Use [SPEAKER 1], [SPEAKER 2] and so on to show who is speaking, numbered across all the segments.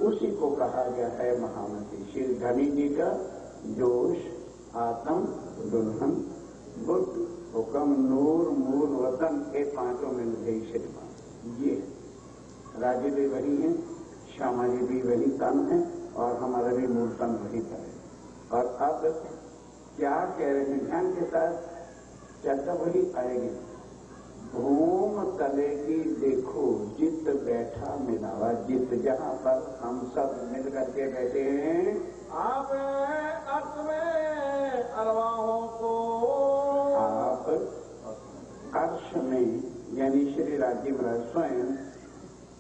[SPEAKER 1] उसी को कहा गया है महामती। श्री धनी जी का जोश, आत्म, दुल्हन, बुद्ध, हुक्म, नूर, मूल, वतन, ये पांचों में मुझे श्रीमान। ये राजे भी वही हैं, श्यामा जी भी वही तन है, और हमारा भी मूल तन वही है। और अब क्या कह रहे हैं ध्यान के साथ, चर्चा वही आएगी। भूम तले की देखो जित बैठा मिलावा, जित जहां पर हम सब मिल करके बैठे हैं,
[SPEAKER 2] आप अर्थ में अरवाहों को,
[SPEAKER 1] आप अर्श में यानी श्री राजी महाराज स्वयं।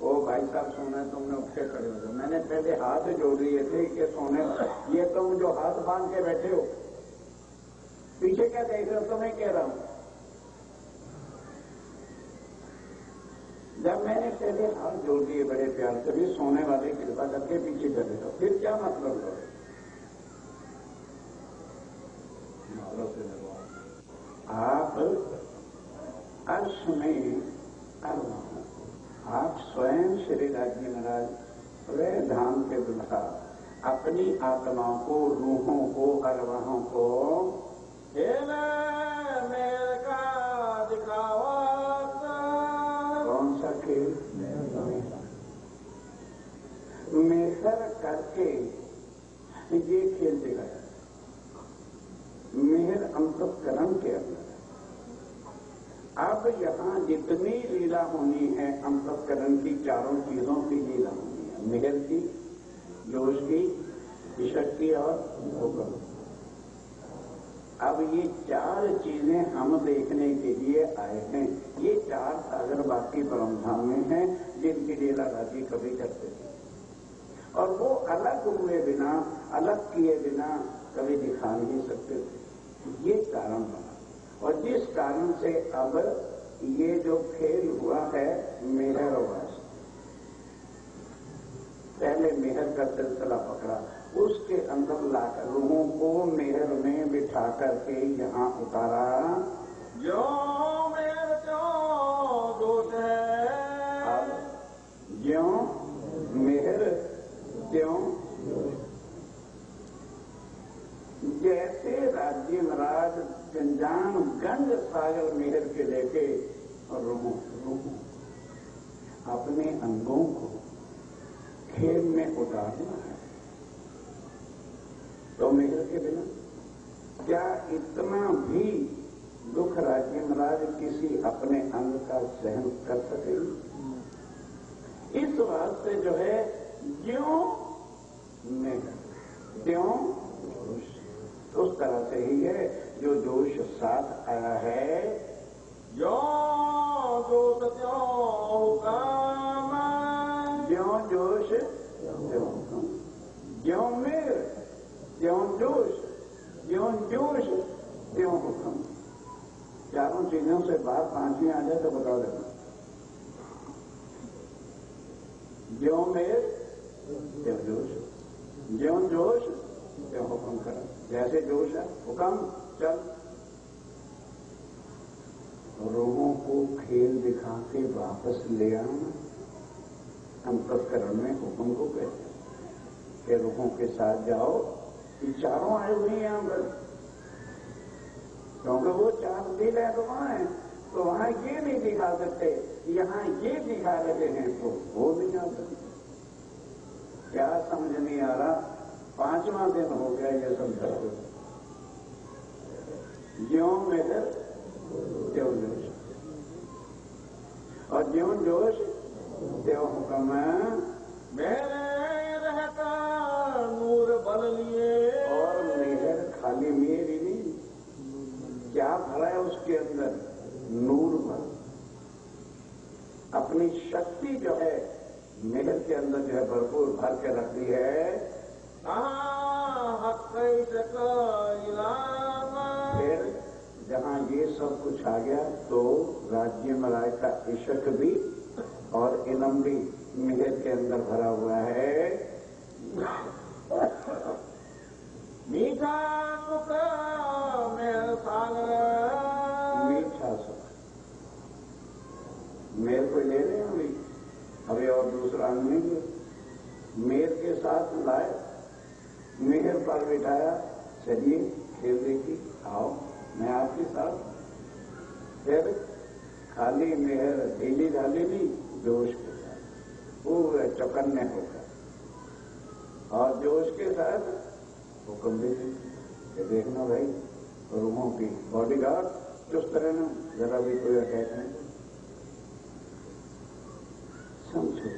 [SPEAKER 1] ओ भाई साहब सोना तुमने उठ के खड़े हो, मैंने पहले हाथ जोड़ लिए थे कि सोने, ये तुम जो हाथ बांध के बैठे हो, पीछे क्या देख रहे हो? तो मैं कह रहा हूं, जब मैंने पहले हाथ जोड़ दिए बड़े प्यार से, भी सोने वाले कृपा करके पीछे चले जाओ, फिर क्या मतलब है? आप अर्श में आप स्वयं श्री राजी महाराज वे धाम के दुल्हा अपनी आत्माओं को, रूहों को, अरवाहों को
[SPEAKER 2] मेरे का दिखावा।
[SPEAKER 1] कौन सा खेल? मेहर करके ये खेल दिखाया। मेहर अंतःकरण के अंदर। अब यहां जितनी लीला होनी है अंतःकरण की, चारों चीजों की लीला होनी है। मेहर की, जोश की, ईश्वर की और हुक्म। अब ये चार चीजें हम देखने के लिए आए हैं। ये चार सागर बाकी परमधाम में हैं, जिनकी लीला राजी कभी करते थे, और वो अलग हुए बिना, अलग किए बिना कभी दिखा नहीं सकते थे। ये कारण बना, और जिस कारण से अब ये जो खेल हुआ है मेहर वास, पहले मेहर का सिलसिला पकड़ा, उसके अंदर लाकर रूहों को मेहर में बिठा करके यहाँ उतारा।
[SPEAKER 2] जो मेहर त्यों दोष है,
[SPEAKER 1] अब ज्यों मेहर त्यों, जैसे राज्य महाराज गंजान गंज सागर मेहर के लेके रूहों अपने अंगों को खेल में उतारना है, तो मेहर के बिना क्या इतना भी दुख राज्य महाराज किसी अपने अंग का सहन कर सकेंगे? इस वास्ते जो है ज्यों मेहर त्यों जोश, उस तरह से ही है जो जोश साथ आया है।
[SPEAKER 2] जो दोष त्यों हुक्म,
[SPEAKER 1] ज्यों जोश त्यों हुक्म, ज्यों मेहर त्यों जोश, ज्यों जोश त्यों हुक्म। चारों चीजों से बात पांचवी आ जाए तो बता देना। ज्यों मेहर त्यों जोश, ज्यों जोश त्यों हुक्म कर। जैसे जोश है हुक्म चल। रोगों को खेल दिखा के वापस ले आना अंतःकरण में हुक्म को कहते हैं कि रोगों के साथ जाओ। ये चारों आए हुए हैं यहां पर, क्योंकि वो चार दिल है तो वहां है, तो वहां ये नहीं दिखा सकते, यहां ये दिखा रहे हैं तो वो नहीं आ सकते। क्या समझ नहीं आ रहा? पांचवां दिन हो गया ये समझा। ज्यों मेहर त्यों जोश, और ज्यों जोश त्यों हुक्म।
[SPEAKER 2] मेरे रहता नूर बल लिए,
[SPEAKER 1] और मेहर खाली मेरी नहीं, क्या भरा है उसके अंदर? नूर भर। अपनी शक्ति जो है मेहर के अंदर जो है भरपूर भर के रख दी है। फिर जहां ये सब कुछ आ गया तो राज्य महाराज का इश्क भी और इलम भी मेहर के अंदर भरा हुआ है।
[SPEAKER 2] मीठा सुख मेहर सागर,
[SPEAKER 1] मीठा सुख मेहर को ले रहे हैं अभी और दूसरा अंग नहीं है। मेहर साथ लाए, मेहर पर बिठाया, चलिए खेल देखिए, आओ मैं आपके साथ। फिर खाली मेहर ढीली ढाली नहीं, जोश के साथ पूरे चौकन्ने होकर, और जोश के साथ हुक्म दे कि देखना भाई, रूमों की बॉडीगार्ड चुस्त रहना, जरा भी कोई अटैक नहीं। समझो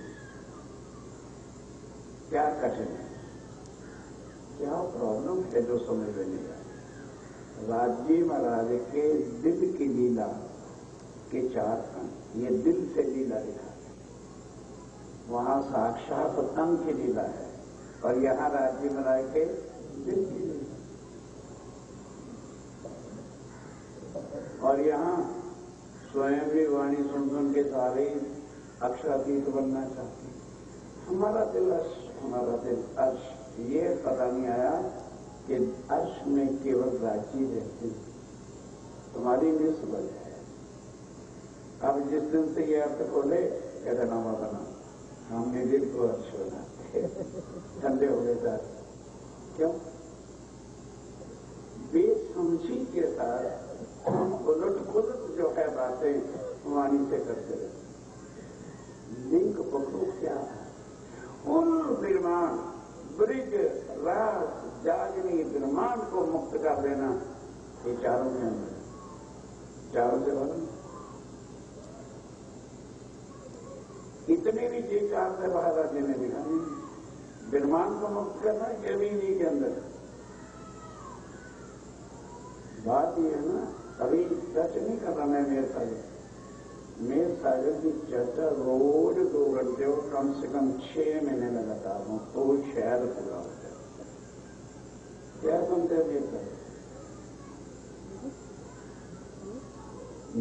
[SPEAKER 1] क्या कठिन है, क्या प्रॉब्लम है जो समझ में नहीं आया। राज्य महाराज के दिल की लीला के 4 अंग, ये दिल से लीला लिखा है, वहां साक्षात अंग की लीला है, और यहां राज्य महाराज के दिल की लीला, और यहां स्वयं भी वाणी सुन के सारे अक्षरातीत बनना चाहते हैं। हमारा दिल अर्श, हमारा दिल अर्श, ये पता नहीं आया कि अर्श में केवल राज्य रहते हैं, तुम्हारी निस्बत है। अब जिस दिन से ये अर्थ खोले, कहते नामा बना, हमने दिल को अर्श बनाते ठंडे हो गए सर। क्यों? बेसमझी के साथ उलट पुलट जो है बातें वाणी से करते रहते। लिंक पकड़ो क्या है? उन विमान ब्रिज रास जागनी ब्रह्मांड को मुक्त कर देना, ये चारों के अंदर, चारों से भरना। इतने भी चीज चार से बाहर राज्य ने दिखा नहीं, ब्रह्मांड को मुक्त करना ये भी इन्हीं के अंदर। बात ये है ना, अभी टच नहीं कर रहा मैं मेरे सागर, मेरे सागर की चर्चा रोज 2 घंटे और कम से कम 6 महीने लगातार हूं, तो शायद पूरा हो जाए। क्या सुनते हैं मेरे सागर?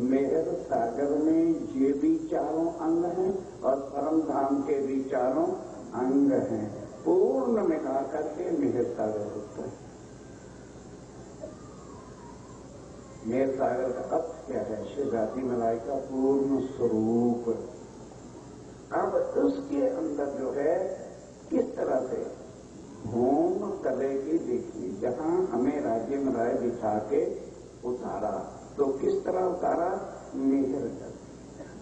[SPEAKER 1] मेहर सागर में ये भी चारों अंग हैं और परम धाम के भी चारों अंग हैं, पूर्ण मिला करके मेहर सागर होता है। मेहर सागर का अर्थ क्या है? शिवरात्रि मलाई का पूर्ण स्वरूप। अब उसके अंदर जो है किस तरह से होम करेगी देखिए, जहां हमें राज्य मलाई बिछा के उतारा, तो किस तरह उतारा? मेहर कर,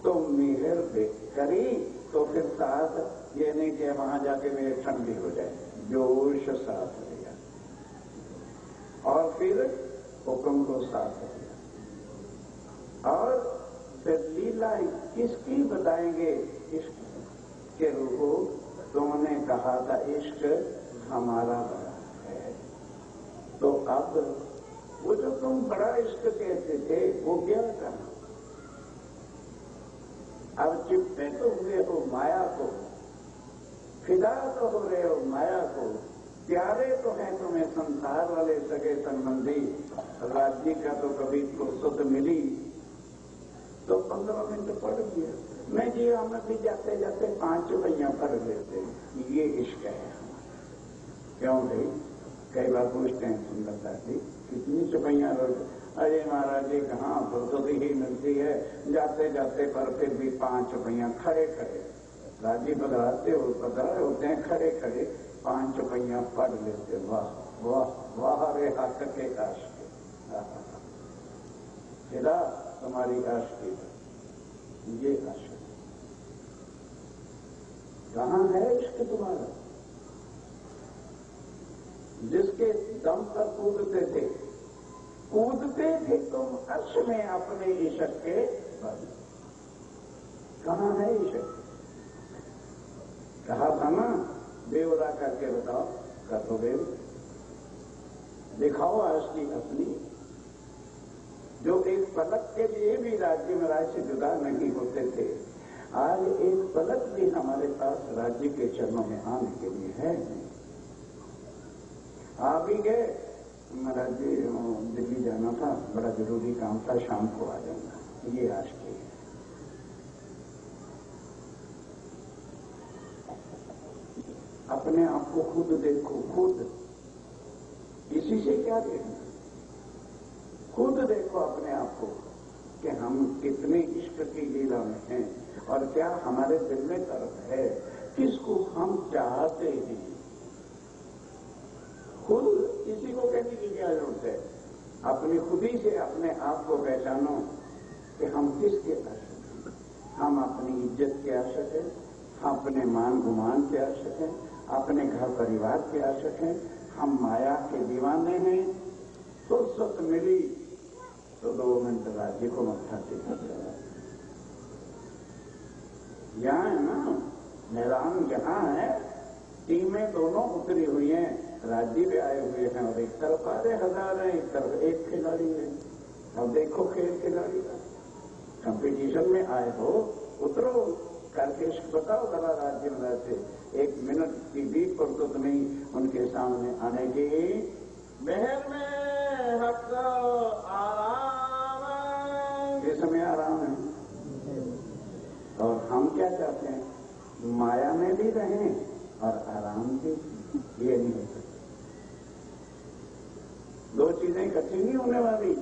[SPEAKER 1] तो मेहर देख करी, तो फिर साथ ये नहीं कि वहां जाके मेरे ठंडी हो जाए, जोश साथ रहेगा, और फिर हुक्म को साथ रहेगा। और फिर लीला किसकी बताएंगे? इश्क के रूपो, तुमने कहा था इश्क हमारा बड़ा है, तो अब वो जो तुम बड़ा इश्क कहते थे वो क्या करना? अब चिपटे तो हुए हो माया को, फिदा तो हो रहे हो माया को, प्यारे तो हैं तुम्हें संसार वाले सगे संबंधी, राज्य का तो कभी फुर्सत मिली तो 15 मिनट पढ़ लिया। मैं जीवा में भी जाते जाते 5 रुपया पढ़ लेते, ये इश्क है। क्यों भाई? कई बार पूछते हैं सुंदरता जी कितनी चुपैया रोज? अरे महाराज जी कहाँ फुर्सत ही मिलती है, जाते जाते पर फिर भी 5 रुपया खड़े खड़े राजी बदलाते होते हैं, खड़े खड़े 5 रुपया पढ़ लेते। वाह वाह वाह रे हाथ के काश के तुम्हारी आश की, ये आश कहां है इश्क तुम्हारा? जिसके दम पर कूदते थे तुम अर्श में अपने इश्क के बल, कहां है इश्क? कहा था ना, बेवरा करके बताओ, कर दो बेव, दिखाओ आश की असली, जो एक पलक के लिए भी राज्य महाराज से जुदा नहीं होते थे, आज एक पलक भी हमारे पास राज्य के चरणों में आने के लिए है। आ भी गए, महाराज जी दिल्ली जाना था, बड़ा जरूरी काम था, शाम को आ जाऊंगा, ये आज की है। अपने आप को खुद देखो, खुद, इसी से क्या देखना? खुद देखो अपने आप को कि हम कितने इश्क की लीला में हैं, और क्या हमारे दिल में तरफ है, किसको हम चाहते हैं, को कहने की क्या जरूरत है? अपनी खुदी से अपने आप को पहचानो कि हम किसके आशक हैं। हम अपनी इज्जत के आशक हैं, हम अपने मान गुमान के आशक हैं, अपने घर परिवार के आशक हैं, हम माया के दीवाने हैं। फुर्सत मिली तो 2 मिनट राज्य को मत्था टेका जाए। यहाँ है ना, मैदान यहाँ है, टीमें दोनों उतरी हुई हैं, राज्य भी आए हुए हैं और एक तरफ आधे हजार है, एक तरफ एक खिलाड़ी है। अब देखो खेल खिलाड़ी का कंपटीशन में आए हो, उतरो करके बताओ जरा राज्य में से 1 मिनट की भी फुर्सत नहीं उनके सामने आने की।
[SPEAKER 2] महल में हक आराम,
[SPEAKER 1] ये समय आराम है। और हम क्या चाहते हैं? माया में भी रहें और आराम भी। ये नहीं हो सकता। 2 चीजें इकट्ठी नहीं होने वाली।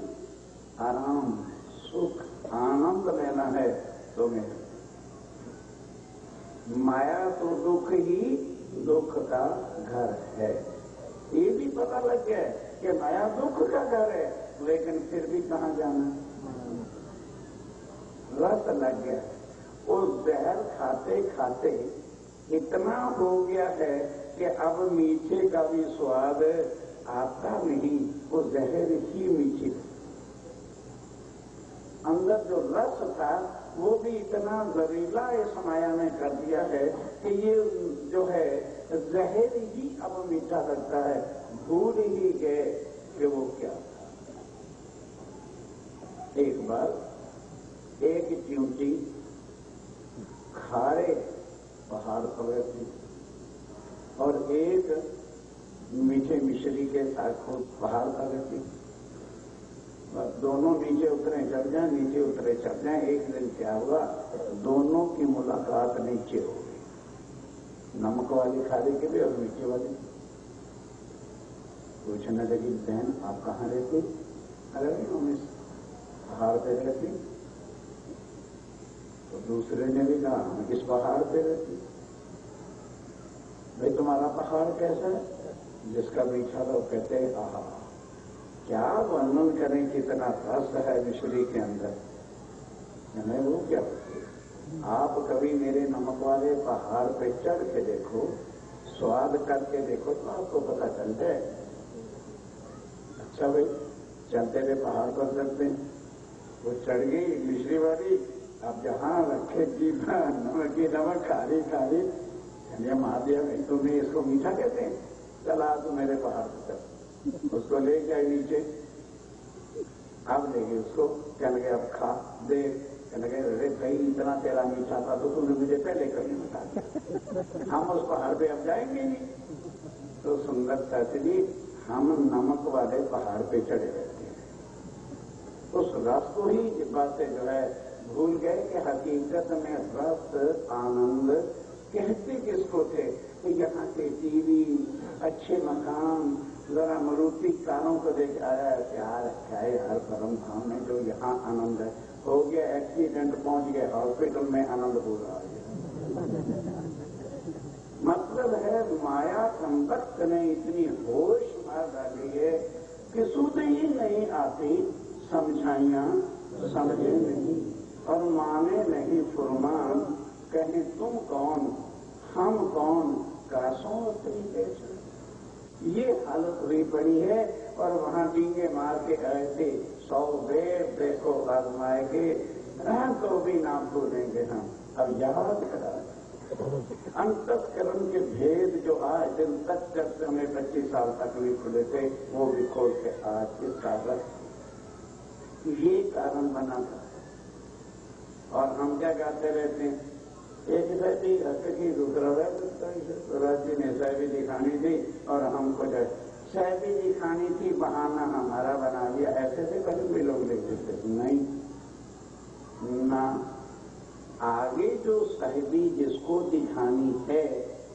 [SPEAKER 1] आराम, सुख, आनंद लेना है तो मैं माया तो दुख ही दुख का घर है। ये भी पता लग गया कि माया दुख का घर है, लेकिन फिर भी कहां जाना? रस लग गया। उस जहर खाते खाते इतना हो गया है कि अब मीठे का भी स्वाद आता नहीं, वो जहर ही मीठी। अंदर जो रस था वो भी इतना जहरीला इस माया ने कर दिया है कि ये जो है जहर ही अब मीठा लगता है। भूल ही गए कि वो क्या था। एक बार एक चींटी खारे पहाड़ पर रहती और एक मीठे मिश्री के साथ पहाड़ पर रहती। दोनों नीचे उतरे चढ़ जाए, नीचे उतरे चढ़ जाए। एक दिन क्या हुआ, दोनों की मुलाकात नीचे हो गई। नमक वाली खाने के लिए और मीठे वाली। पूछने लगी, बहन आप कहाँ रहती? अरे हम इस पहाड़ पे रहती। तो दूसरे ने भी कहा, हम किस पहाड़ पे रहती? भाई तुम्हारा पहाड़ कैसा है? जिसका मीठा लोग कहते हैं आहा, क्या वर्णन करें, कितना रस है मिश्री के अंदर। मैं वो क्या होती? आप कभी मेरे नमक वाले पहाड़ पे चढ़ के देखो, स्वाद करके देखो तो आपको पता चल जाए। अच्छा भाई, चलते हुए पहाड़ पर चलते हैं, वो चढ़ गई मिश्री वाली। अब जहां रखे की नमक खाली खाली, महादेव भाई तुम्हें इसको मीठा कहते हैं, चला तो मेरे पहाड़ पर चल। उसको ले गए नीचे। अब ले गए उसको, कह लगे अब खा दे। कह लगे अरे भाई इतना तेरा मीठा था तो तूने मुझे पहले कभी बता दिया, हम उस पहाड़ पे अब जाएंगे नहीं। तो सुंदर सचली हम नमक वाले पहाड़ पे चढ़े रहते हैं। उस रस को ही बातें जो है भूल गए कि हकीकत में रस आनंद कहते किसको थे? कि यहाँ के टीवी, अच्छे मकान, जरा मरूती कारों को देख आया प्यार अच्छा है हर परम धाम में जो यहाँ आनंद है। हो गया एक्सीडेंट, पहुंच गए हॉस्पिटल में, आनंद हो रहा है। मतलब है माया संपत्त ने इतनी होश मार डाली है कि सुध ही नहीं आती, समझाइयां समझे नहीं और माने नहीं फुरमान। कहें तुम कौन हम कौन, कासों तरीके ये हालत हुई पड़ी है। और वहां डींगे मार के आए थे, 100 बेर देखो आजमाएंगे तो भी ना भूलेंगे हम। अब याद करा अंतःकरण के भेद जो आज दिन तक चर्चा में 25 साल तक नहीं खुले थे, वो भी खोल के आज इस कारण ये कारण बना था। और हम क्या कहते रहते हैं, एक सहबी की दूसरा राज्य ने सहबी दिखानी थी और हमको सहबी दिखानी थी, बहाना हमारा बना दिया। ऐसे से कभी भी लोग लिखते थे नहीं ना। आगे जो सहबी जिसको दिखानी है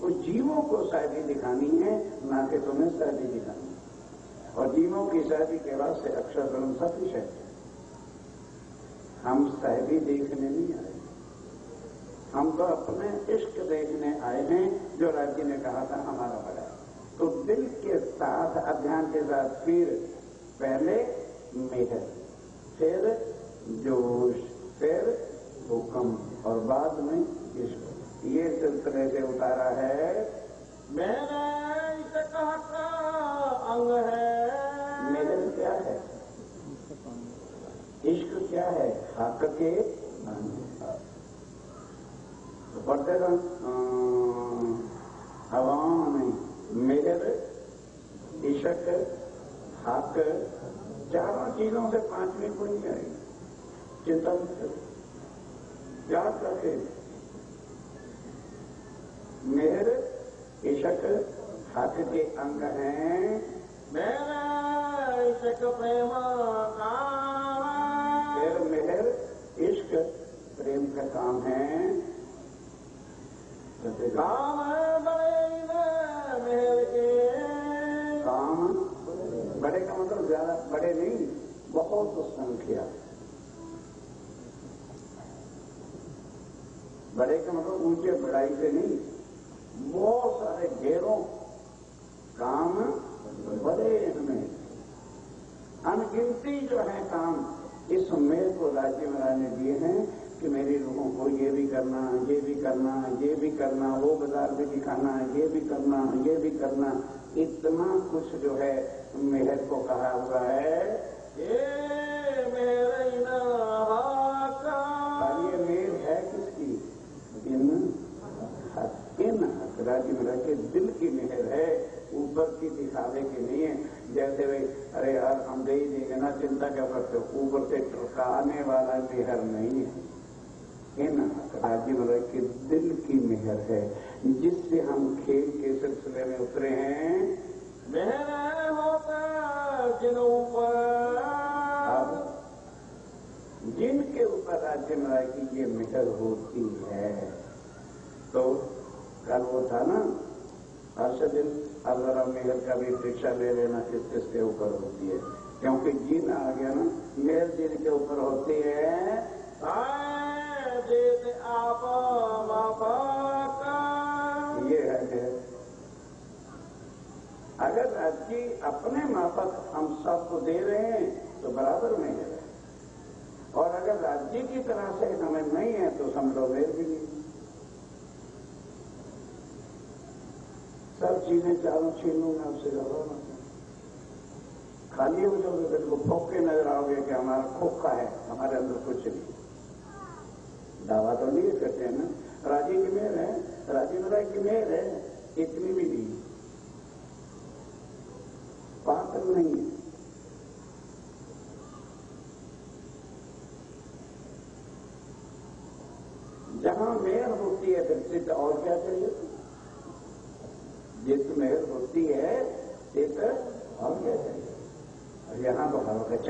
[SPEAKER 1] वो जीवों को सहबी दिखानी है, ना कि तुम्हें सहबी दिखानी है। और जीवों की सहबी के वास्ते अक्षर ब्रह्म सफिशिएंट है। हम सहबी देखने नहीं आए, हम तो अपने इश्क देखने आए हैं जो राज्य ने कहा था हमारा बड़ा। तो दिल के साथ, अध्यान के साथ, फिर पहले मेहर, फिर जोश, फिर हुक्म और बाद में इश्क। ये सिलसिले से उतारा है।
[SPEAKER 2] मेरे इश्क का अंग है।
[SPEAKER 1] मेहर क्या है? इश्क क्या है? हक के तो पढ़ते थे हवाओं में मेहर, इश्क, हक, चारों चीजों से पांचवी कोई नहीं आएगी। चिंता मत करो, याद रखे, मेहर, इश्क, हक के अंग हैं।
[SPEAKER 2] मेरा इश्क प्रेम काम।
[SPEAKER 1] फिर मेहर, इश्क, प्रेम का काम है।
[SPEAKER 2] काम बड़े मेहर के।
[SPEAKER 1] काम बड़े का मतलब ज्यादा बड़े नहीं, बहुत संख्या। बड़े का मतलब ऊंचे बढ़ाई से नहीं, बहुत सारे घेरों काम बड़े हमें अनगिनती जो है काम इस मेल को राज्य महाराज ने दिए हैं कि मेरे लोगों को ये भी करना, ये भी करना, ये भी करना, वो बाजार भी दिखाना, ये भी करना, ये भी करना। इतना कुछ जो है मेहर को कहा हुआ है।
[SPEAKER 2] ये मेरे
[SPEAKER 1] ये मेल है किसकी? इन राज्य महाराज के दिल की मेहर है, ऊपर की दिखावे की नहीं है। जैसे भाई अरे यार हम दे ही देंगे ना, चिंता क्या करते हो, ऊपर से टरकाने वाला मेहर नहीं है। इन राज्य महाराज के दिल की मेहर है, जिससे हम खेल के सिलसिले में उतरे हैं।
[SPEAKER 2] मेहर होता जिन ऊपर,
[SPEAKER 1] जिनके ऊपर राज्य महाराज की ये मेहर होती है। तो कल वो था ना, हर दिन अब जरा मेहर का भी परीक्षा ले लेना किस किसके ऊपर होती है, क्योंकि जिन आ गया ना, मेहर जिनके ऊपर होती है।
[SPEAKER 2] देते आप
[SPEAKER 1] ये है अगर राज्य अपने माफक हम सबको दे रहे हैं तो बराबर में है, और अगर राज्य की तरह से हमें नहीं है तो समझो मेर भी नहीं। सब चीजें चारों छीन लूंगा आपसे, ज्यादा खाली हो जाओगे, बिल्कुल फोके नजर आओगे कि हमारा खोखा है, हमारे अंदर कुछ नहीं। दावा तो नहीं करते हैं ना, राजी की मेहर है, राजी महाराज की मेहर है, इतनी भी नहीं, पागल नहीं है। जहां मेहर होती है फिर सिद्ध और क्या चाहिए? जिस मेहर होती है सिद्ध और क्या चाहिए? और यहां तो हर वक्त